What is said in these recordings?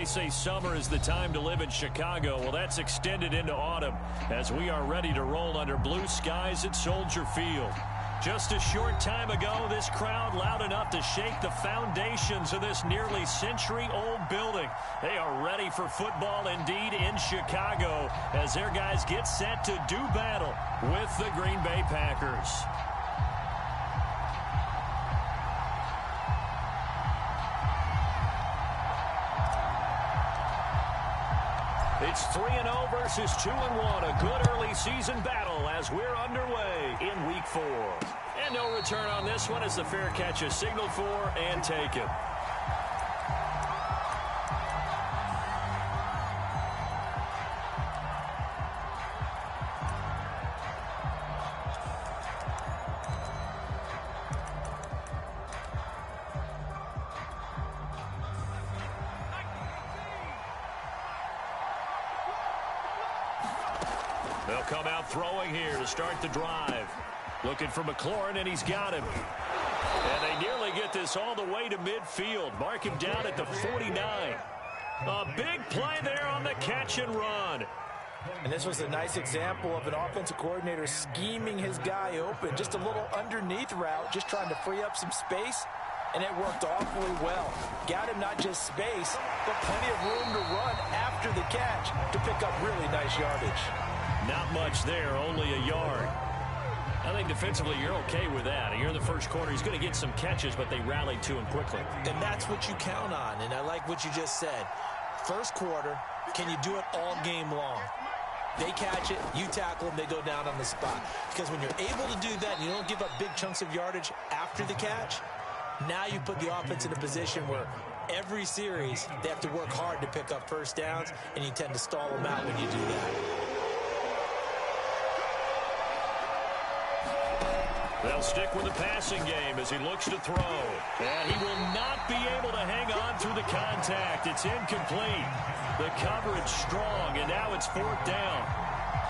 they say summer is the time to live in Chicago. Well, that's extended into autumn as we are ready to roll under blue skies at Soldier Field. Just a short time ago, this crowd loud enough to shake the foundations of this nearly century-old building. They are ready for football indeed in Chicago as their guys get set to do battle with the Green Bay Packers. It's 3-0 versus 2-1. A good early season battle as we're underway in Week 4. And no return on this one as the fair catch is signaled for and taken. They'll come out throwing here to start the drive. Looking for McLaurin, and he's got him. And they nearly get this all the way to midfield. Mark him down at the 49. A big play there on the catch and run. And this was a nice example of an offensive coordinator scheming his guy open. Just a little underneath route, just trying to free up some space. And it worked awfully well. Got him not just space, but plenty of room to run after the catch to pick up really nice yardage. Not much there, only a yard. I think defensively you're okay with that. You're in the first quarter. He's going to get some catches, but they rallied to him quickly. And that's what you count on, and I like what you just said. First quarter, can you do it all game long? They catch it, you tackle them, they go down on the spot. Because when you're able to do that and you don't give up big chunks of yardage after the catch, now you put the offense in a position where every series they have to work hard to pick up first downs, and you tend to stall them out when you do that. They'll stick with the passing game as he looks to throw. And he will not be able to hang on through the contact. It's incomplete. The coverage strong, and now it's fourth down.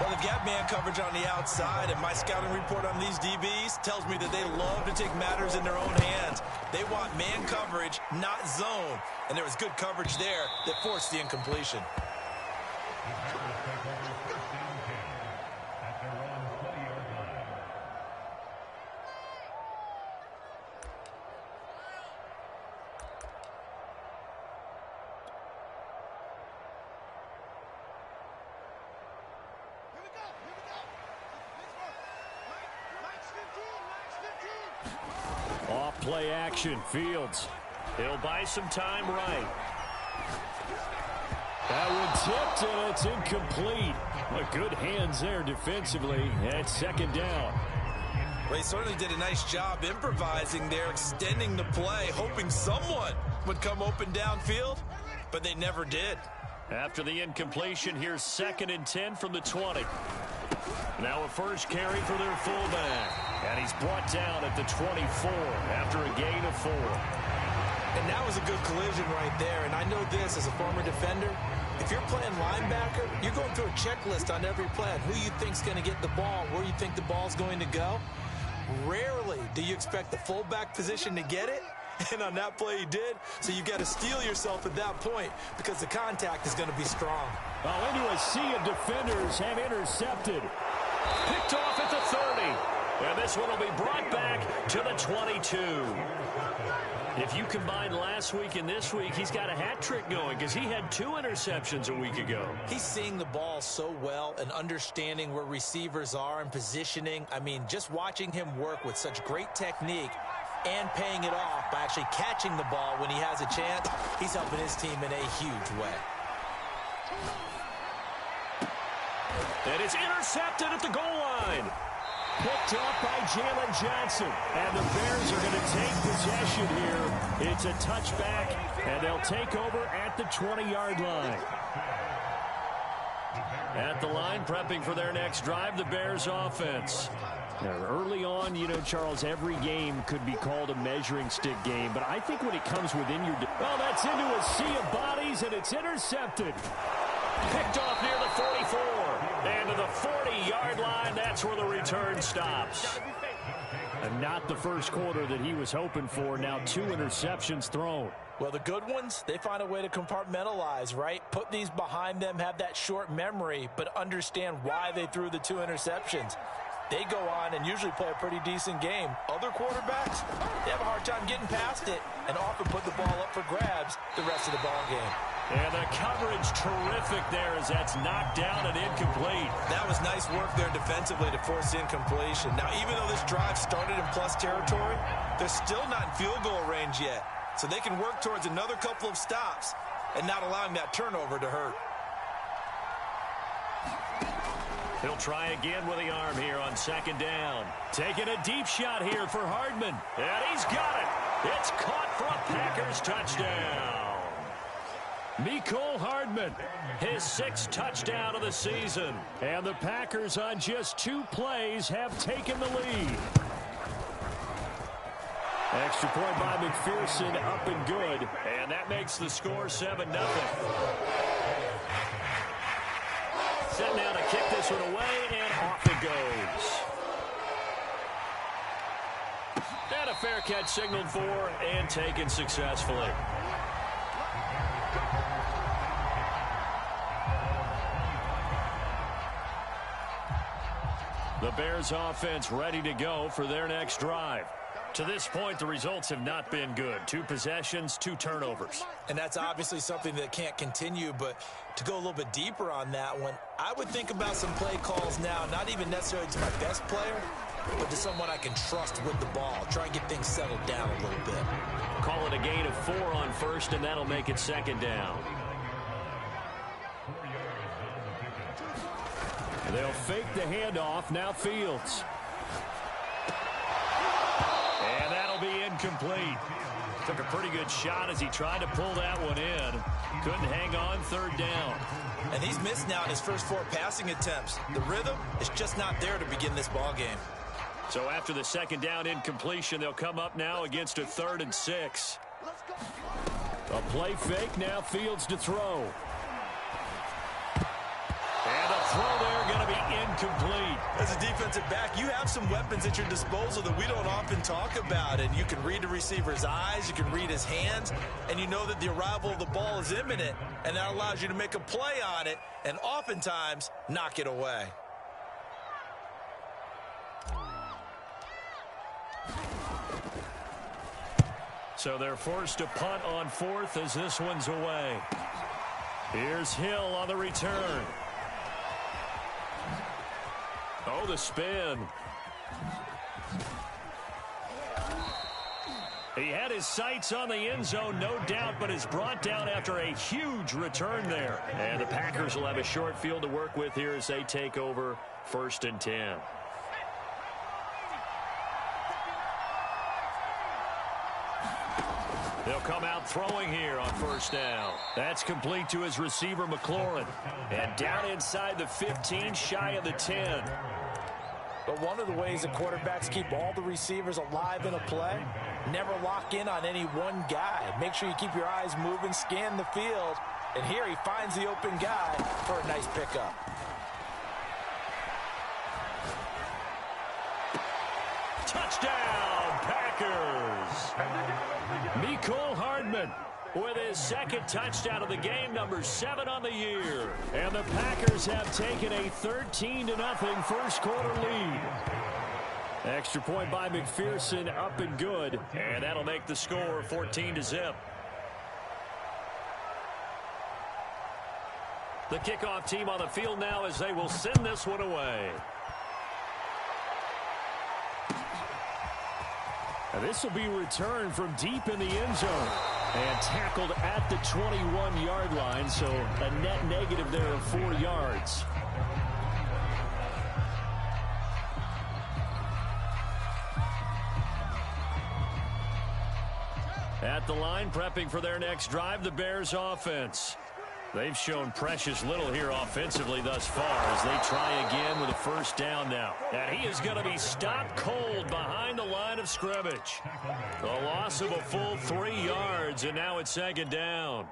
Well, they've got man coverage on the outside, and my scouting report on these DBs tells me that they love to take matters in their own hands. They want man coverage, not zone. And there was good coverage there that forced the incompletion. Play action, Fields. He'll buy some time right. That one tipped, and it's incomplete. But good hands there defensively at second down. Well, he certainly did a nice job improvising there, extending the play, hoping someone would come open downfield, but they never did. After the incompletion, here's 2nd and 10 from the 20. Now a first carry for their fullback. And he's brought down at the 24 after a gain of 4. And that was a good collision right there. And I know this as a former defender. If you're playing linebacker, you're going through a checklist on every play. Who you think's going to get the ball, where you think the ball's going to go. Rarely do you expect the fullback position to get it. And on that play he did. So you got to steel yourself at that point because the contact is going to be strong. Well, into a sea of defenders have intercepted. Picked off at the 30. And this one will be brought back to the 22. If you combine last week and this week, he's got a hat trick going because he had 2 interceptions a week ago. He's seeing the ball so well and understanding where receivers are and positioning. I mean, just watching him work with such great technique and paying it off by actually catching the ball when he has a chance, he's helping his team in a huge way. And it's intercepted at the goal line. Picked up by Jalen Johnson. And the Bears are going to take possession here. It's a touchback, and they'll take over at the 20-yard line. At the line, prepping for their next drive, the Bears offense. Now, early on, you know, Charles, every game could be called a measuring stick game. But I think when it comes within your... Well, that's into a sea of bodies, and it's intercepted. Picked off near the 44. And to the 40-yard line, that's where the return stops. And not the first quarter that he was hoping for. Now 2 interceptions thrown. Well, the good ones, they find a way to compartmentalize, right? Put these behind them, have that short memory, but understand why they threw the 2 interceptions. They go on and usually play a pretty decent game. Other quarterbacks, they have a hard time getting past it and often put the ball up for grabs the rest of the ball game. And the coverage terrific there as that's knocked down and incomplete. That was nice work there defensively to force incompletion. Now, even though this drive started in plus territory, they're still not in field goal range yet. So they can work towards another couple of stops and not allowing that turnover to hurt. He'll try again with the arm here on 2nd down. Taking a deep shot here for Hardman. And he's got it. It's caught for a Packers touchdown. Mecole Hardman, his 6th touchdown of the season. And the Packers on just 2 plays have taken the lead. Extra point by McPherson, up and good. And that makes the score 7-0. Set now to kick this one away, and off it goes. And a fair catch signaled for and taken successfully. The Bears offense ready to go for their next drive. To this point, the results have not been good. 2 possessions, 2 turnovers. And that's obviously something that can't continue, but to go a little bit deeper on that one, I would think about some play calls now, not even necessarily to my best player, but to someone I can trust with the ball. Try and get things settled down a little bit. Call it a gain of 4 on 1st, and that'll make it 2nd down. They'll fake the handoff. Now Fields. And that'll be incomplete. Took a pretty good shot as he tried to pull that one in. Couldn't hang on 3rd down. And he's missed now in his first 4 passing attempts. The rhythm is just not there to begin this ball game. So after the 2nd down incompletion, they'll come up now against a 3rd and 6. A play fake. Now Fields to throw. And a throw there going to be incomplete. As a defensive back, you have some weapons at your disposal that we don't often talk about. And you can read the receiver's eyes, you can read his hands, and you know that the arrival of the ball is imminent. And that allows you to make a play on it and oftentimes knock it away. So they're forced to punt on 4th as this one's away. Here's Hill on the return. Oh, the spin. He had his sights on the end zone, no doubt, but is brought down after a huge return there. And the Packers will have a short field to work with here as they take over 1st and 10. They'll come out throwing here on 1st down. That's complete to his receiver, McLaurin. And down inside the 15, shy of the 10. But one of the ways that quarterbacks keep all the receivers alive in a play, never lock in on any one guy. Make sure you keep your eyes moving, scan the field. And here he finds the open guy for a nice pickup. Touchdown, Packers! Mecole Hardman with his 2nd touchdown of the game, number 7 on the year. And the Packers have taken a 13-0 first quarter lead. Extra point by McPherson, up and good. And that'll make the score 14-0. The kickoff team on the field now as they will send this one away. And this will be returned from deep in the end zone and tackled at the 21-yard line, so a net negative there of 4 yards. At the line, prepping for their next drive, the Bears offense. They've shown precious little here offensively thus far as they try again with a 1st down now. And he is going to be stopped cold behind the line of scrimmage. The loss of a full 3 yards, and now it's 2nd down.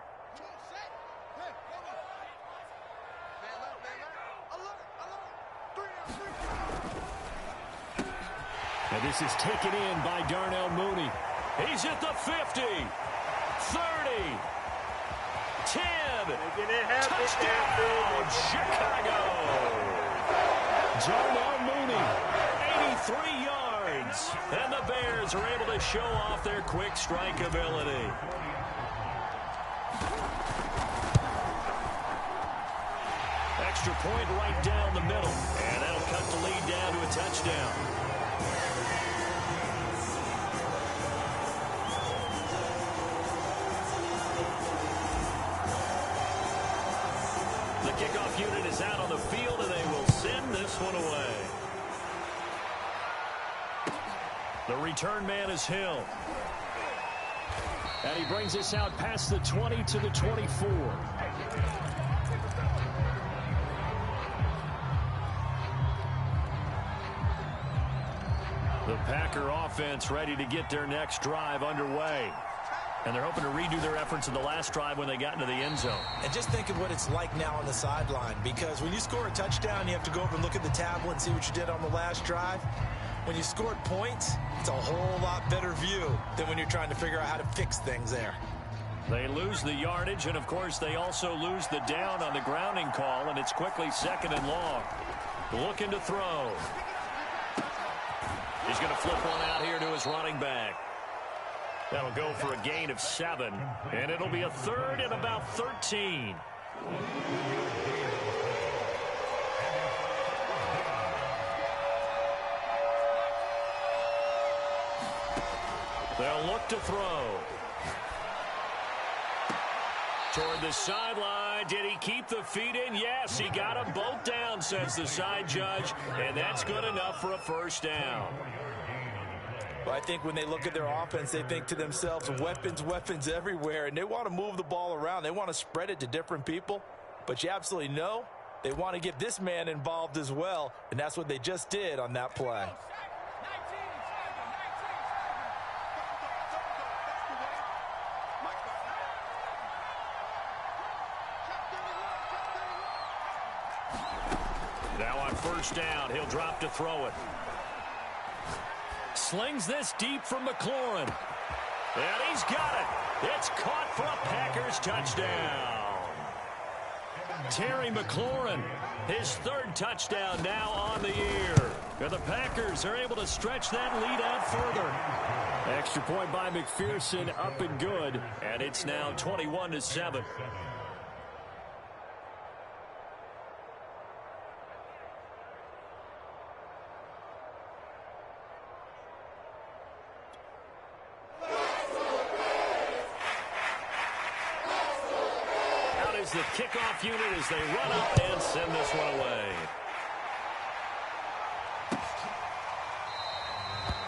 And this is taken in by Darnell Mooney. He's at the 50. 30. 10. Touchdown, Chicago. Darnell Mooney, 83 yards. And the Bears are able to show off their quick strike ability. Extra point right down the middle. And that'll cut the lead down to a touchdown. The kickoff unit is out on the field, and they will send this one away. The return man is Hill. And he brings us out past the 20 to the 24. The Packer offense ready to get their next drive underway. And they're hoping to redo their efforts in the last drive when they got into the end zone. And just think of what it's like now on the sideline, because when you score a touchdown, you have to go over and look at the tablet and see what you did on the last drive. When you scored points, it's a whole lot better view than when you're trying to figure out how to fix things there. They lose the yardage, and, of course, they also lose the down on the grounding call, and it's quickly second and long. Looking to throw. He's going to flip one out here to his running back. That'll go for a gain of 7, and it'll be a third and about 13. They'll look to throw. Toward the sideline. Did he keep the feet in? Yes, he got them both down, says the side judge, and that's good enough for a first down. Well, I think when they look at their offense, they think to themselves, weapons, weapons everywhere, and they want to move the ball around. They want to spread it to different people, but you absolutely know they want to get this man involved as well, and that's what they just did on that play. Now on first down, he'll drop to throw it. Slings this deep from McLaurin. And he's got it. It's caught for a Packers touchdown. Terry McLaurin, his third touchdown now on the year. And the Packers are able to stretch that lead out further. Extra point by McPherson, up and good. And it's now 21-7. The kickoff unit as they run up and send this one away.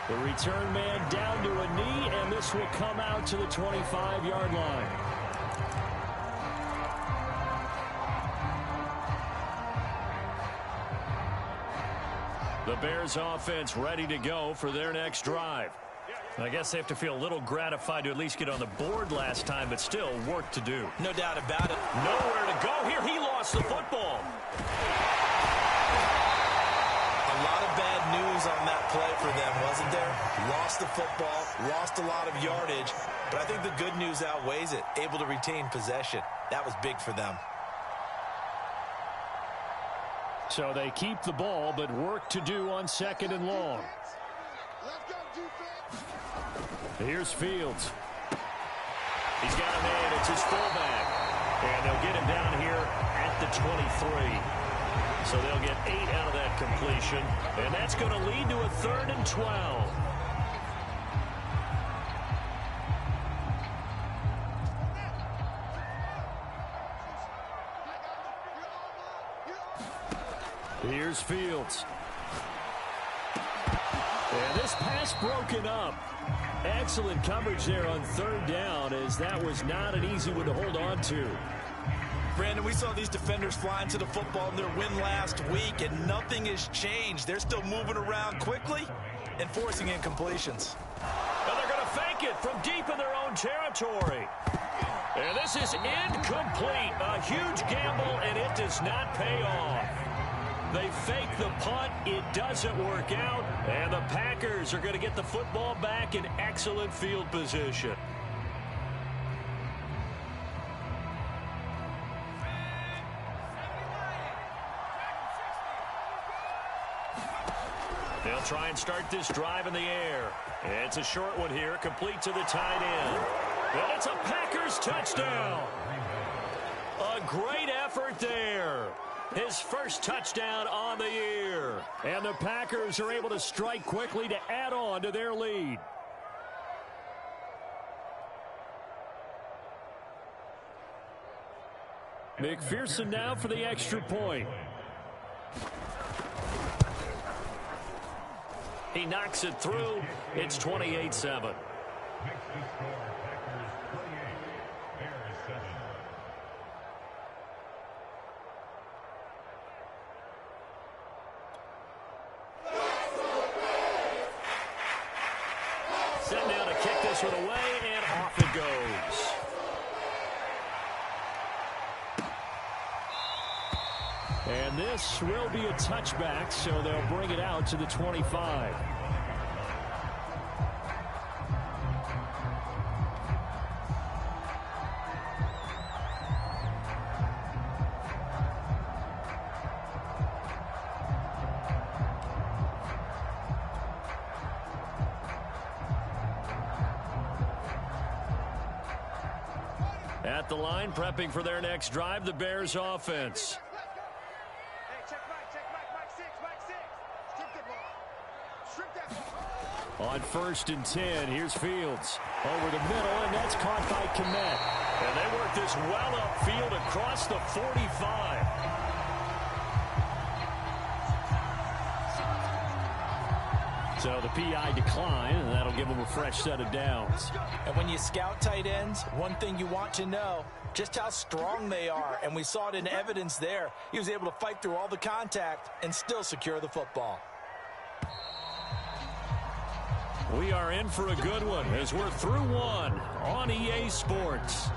The return man down to a knee, and this will come out to the 25-yard line. The Bears offense ready to go for their next drive. I guess they have to feel a little gratified to at least get on the board last time, but still work to do. No doubt about it. Nowhere to go here. He lost the football. A lot of bad news on that play for them, wasn't there? Lost the football, lost a lot of yardage, but I think the good news outweighs it. Able to retain possession. That was big for them. So they keep the ball, but work to do on second and long. Here's Fields. He's got a man. It's his fullback. And they'll get him down here at the 23. So they'll get 8 out of that completion. And that's going to lead to a 3rd and 12. Here's Fields. And this pass broken up. Excellent coverage there on 3rd down, as that was not an easy one to hold on to. Brandon, we saw these defenders flying to the football in their win last week, and nothing has changed. They're still moving around quickly and forcing incompletions. And they're going to fake it from deep in their own territory. And this is incomplete. A huge gamble, and it does not pay off. They fake the punt. It doesn't work out. And the Packers are going to get the football back in excellent field position. try and start this drive in the air. It's a short one here, complete to the tight end. And it's a Packers touchdown. A great effort there. His first touchdown on the year. And the Packers are able to strike quickly to add on to their lead. McPherson now for the extra point. He knocks it through. It's 28-7. Set now to kick this one away, and off it goes. And this will be a touchback, so they'll bring it out to the 25. At the line, prepping for their next drive, the Bears offense. On 1st and 10, here's Fields. Over the middle, and that's caught by Kmet. And they work this well upfield across the 45. So the PI decline, and that'll give them a fresh set of downs. And when you scout tight ends, one thing you want to know, just how strong they are. And we saw it in evidence there. He was able to fight through all the contact and still secure the football. We are in for a good one as we're through one on EA Sports.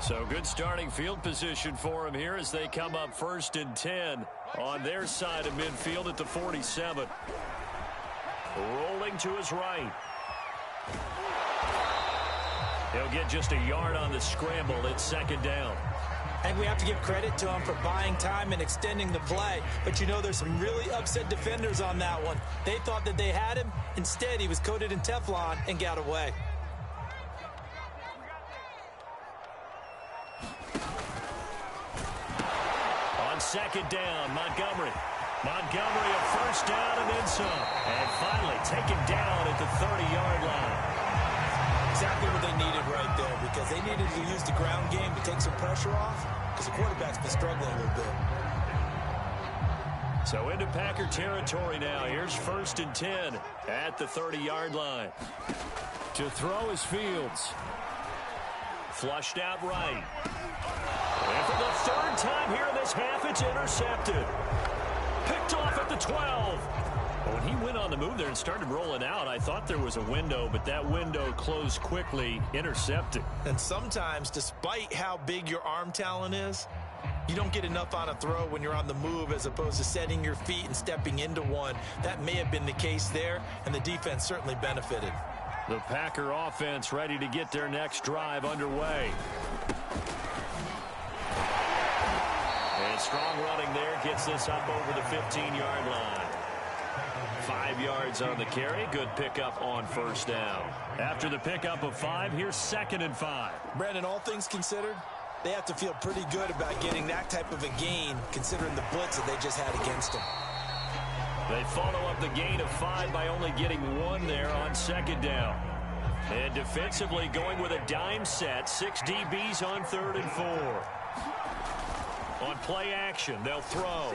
So good starting field position for him here as they come up 1st and 10 on their side of midfield at the 47. Rolling to his right. He'll get just a yard on the scramble. It's 2nd down. And we have to give credit to him for buying time and extending the play. But you know there's some really upset defenders on that one. They thought that they had him. Instead, he was coated in Teflon and got away. On 2nd down, Montgomery. Montgomery a 1st down and then some. And finally taken down at the 30-yard line. Exactly what they needed right there, because they needed to use the ground game to take some pressure off, because the quarterback's been struggling a little bit. So into Packer territory now. Here's 1st and 10 at the 30-yard line. To throw is Fields. Flushed out right. And for the 3rd time here in this half, it's intercepted. Picked off at the 12. When he went on the move there and started rolling out, I thought there was a window, but that window closed quickly, intercepted. And sometimes, despite how big your arm talent is, you don't get enough on a throw when you're on the move as opposed to setting your feet and stepping into one. That may have been the case there, and the defense certainly benefited. The Packer offense ready to get their next drive underway. And strong running there gets this up over the 15-yard line. 5 yards on the carry. Good pickup on 1st down. After the pickup of 5, here's 2nd and 5. Brandon, all things considered, they have to feel pretty good about getting that type of a gain, considering the blitz that they just had against them. They follow up the gain of 5 by only getting 1 there on 2nd down. And defensively going with a dime set. 6 DBs on 3rd and 4. On play action, they'll throw.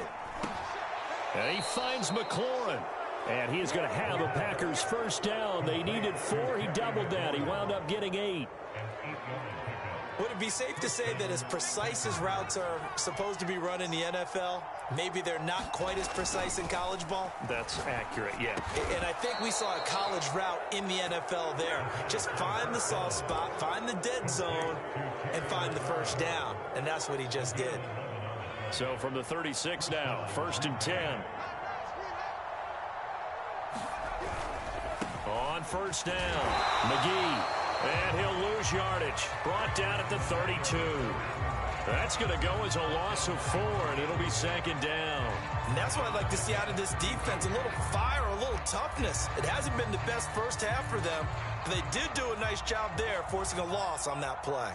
And he finds McLaurin. And he is going to have a Packers 1st down. They needed 4. He doubled that. He wound up getting 8. Would it be safe to say that as precise as routes are supposed to be run in the NFL, maybe they're not quite as precise in college ball? That's accurate, yeah. And I think we saw a college route in the NFL there. Just find the soft spot, find the dead zone, and find the 1st down. And that's what he just did. So from the 36 now, 1st and 10. On 1st down, McGee And he'll lose yardage. Brought down at the 32. That's going to go as a loss of 4, and it'll be second down. And that's what I'd like to see out of this defense, a little fire, a little toughness. It hasn't been the best first half for them, but they did do a nice job there forcing a loss on that play.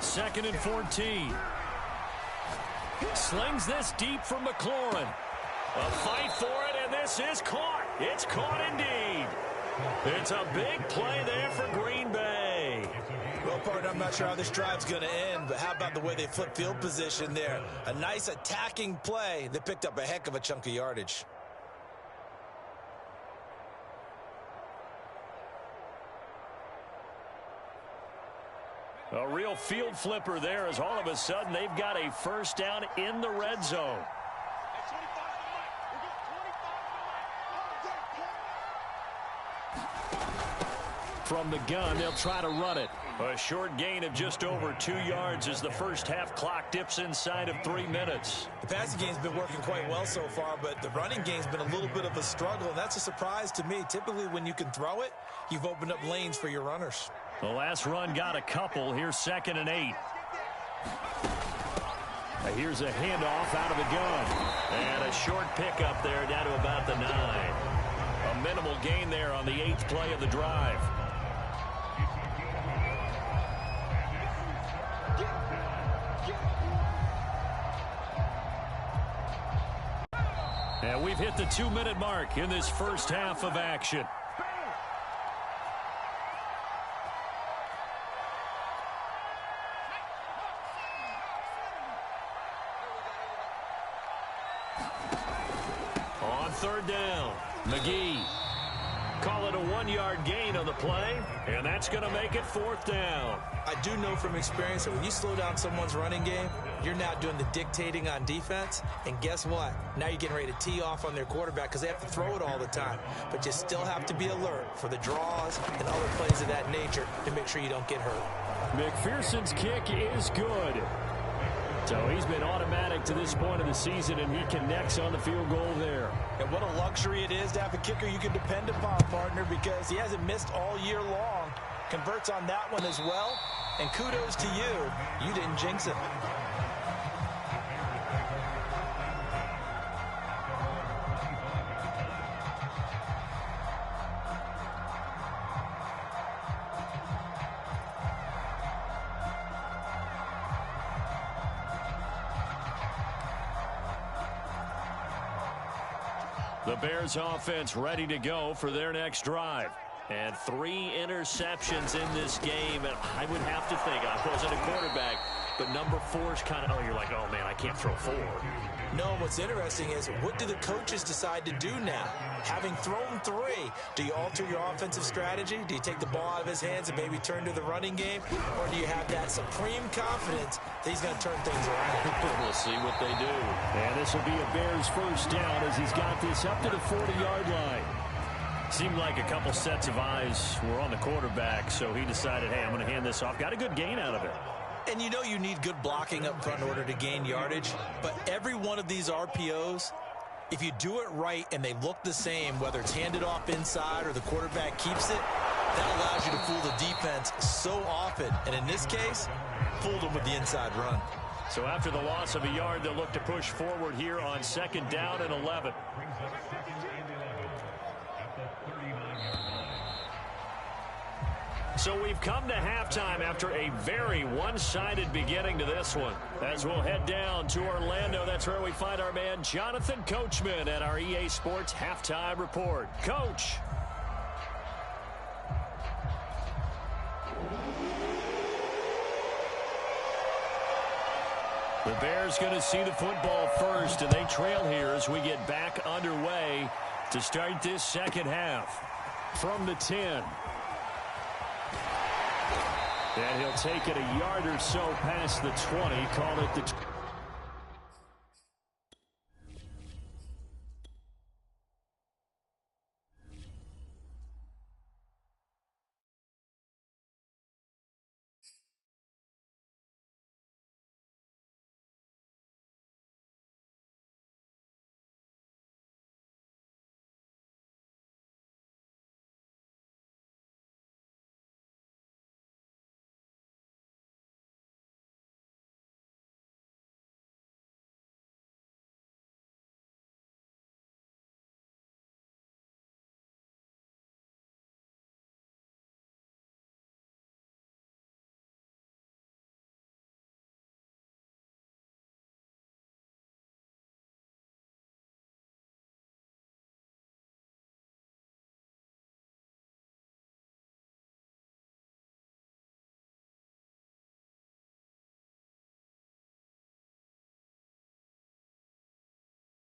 Second and 14. Slings this deep from McLaurin. A fight for it, and this is caught. It's caught indeed. It's a big play there for Green Bay. Well, partner, I'm not sure how this drive's going to end, but how about the way they flip field position there? A nice attacking play. They picked up a heck of a chunk of yardage. A real field flipper there as all of a sudden they've got a first down in the red zone. From the gun, they'll try to run it. A short gain of just over 2 yards as the first half clock dips inside of 3 minutes. The passing game's been working quite well so far, but the running game's been a little bit of a struggle, and that's a surprise to me. Typically, when you can throw it, you've opened up lanes for your runners. The last run got a couple. Here's 2nd and 8. Here's a handoff out of the gun. And a short pickup there down to about the 9. A minimal gain there on the 8th play of the drive. And we've hit the 2-minute mark in this first half of action. On 3rd down, McGee. Call it a 1-yard gain on the play, and that's going to make it 4th down. I do know from experience that when you slow down someone's running game, you're now doing the dictating on defense. And guess what? Now you're getting ready to tee off on their quarterback because they have to throw it all the time. But you still have to be alert for the draws and other plays of that nature to make sure you don't get hurt. McPherson's kick is good. So he's been automatic to this point of the season, and he connects on the field goal there. And what a luxury it is to have a kicker you can depend upon, partner, because he hasn't missed all year long. Converts on that one as well. And kudos to you. You didn't jinx it. The Bears offense ready to go for their next drive. And 3 interceptions in this game. And I would have to think, I wasn't a quarterback, but number 4 is kind of, you're like, oh, man, I can't throw 4. No, what's interesting is, what do the coaches decide to do now? Having thrown 3, do you alter your offensive strategy? Do you take the ball out of his hands and maybe turn to the running game? Or do you have that supreme confidence that he's going to turn things around? We'll see what they do. And this will be a Bears first down as he's got this up to the 40-yard line. Seemed like a couple sets of eyes were on the quarterback, so he decided, hey, I'm going to hand this off. Got a good gain out of it. And you know you need good blocking up front in order to gain yardage, but every one of these RPOs, if you do it right and they look the same, whether it's handed off inside or the quarterback keeps it, that allows you to fool the defense so often. And in this case, fooled them with the inside run. So after the loss of a yard, they'll look to push forward here on 2nd down and 11. So we've come to halftime after a very one-sided beginning to this one. As we'll head down to Orlando, that's where we find our man Jonathan Coachman at our EA Sports Halftime Report. Coach. The Bears going to see the football first, and they trail here as we get back underway to start this second half. From the 10. And he'll take it a yard or so past the 20, call it the